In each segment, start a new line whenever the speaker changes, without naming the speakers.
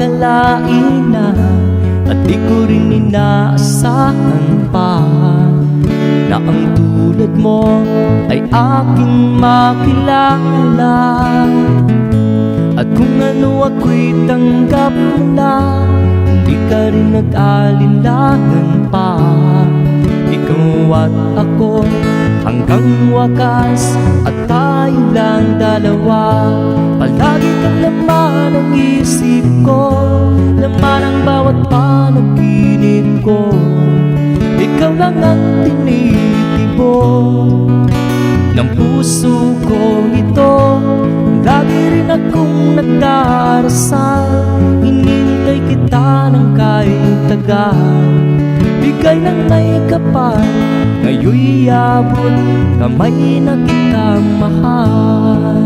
akalain na at di ko rin inaasahan pa na ang tulad mo ay aking makilala. At kung ano ako'y tanggap mo na, hindi ka rin nag-alinlangan pa. Ikaw at ako hanggang wakas, at tayo lang dalawa. Palagi kang laman ng isip ko, laman ang bawat panaginip ko. Ikaw lang ang tinitibo ng puso ko ito. Lagi rin akong nagdarasal, hinintay kita ng kahit tagal. Bigay ng may kapal, ngayon'y abot kamay na kita mahal.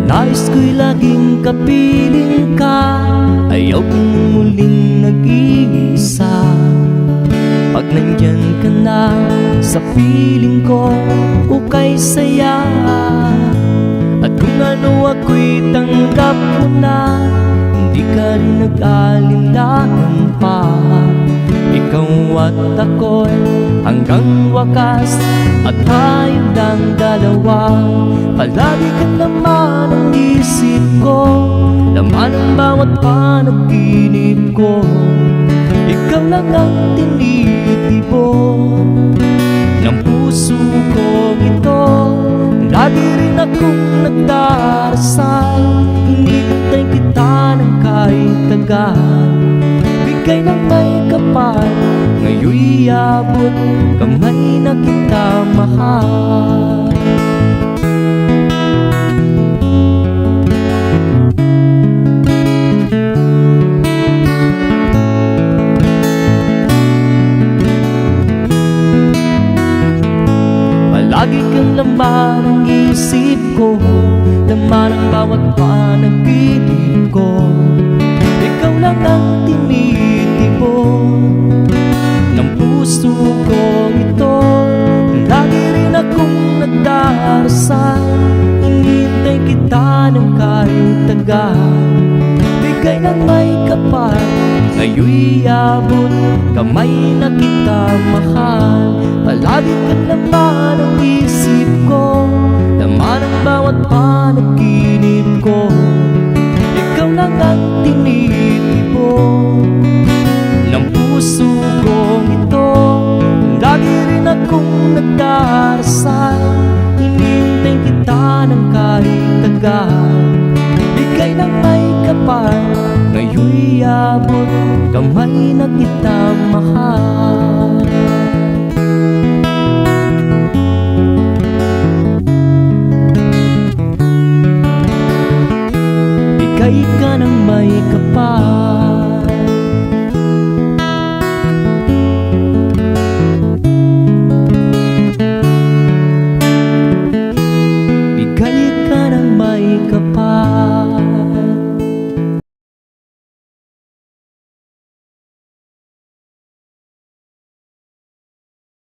Nais ko'y laging kapiling ka, ayaw kong muling nag-iisa. Pag nandyan ka na sa piling ko, ukay saya. At kung ano ako'y tanggap mo na, hindi ka rin nag-alinlangan pa. Ikaw at ako'y hanggang wakas, at tayo lang dalawa. Palagi kang laman ang isip ko, laman ang bawat panaginip ko. Ikaw lang ang tinitibo ng puso ko ito. Lagi rin akong nagdarasal, hinintay kita ng kahit tagal. Bigay ng may kapal, ngayon'y abot kamay na kita mahal. Lagi kang laman ang isip ko, laman ang bawat panaginip ko. Ikaw lang ang tinitibo ng puso ko ito. Lagi rin akong nagdarasal, hinintay kita ng kahit tagal. Bigay ng may kapal, ngayon'y abot kamay na kita mahal. Palagi kang laman ang isip ko, laman ang bawat panaginip ko. Ikaw lang ang tinitibo ng puso ko ito. Lagi rin akong nagdarasal, hinintay kita ng kahit tagal. Bigay ng may kapal, ngayon'y abot kamay na kita mahal. Bigay ka ng may kapal,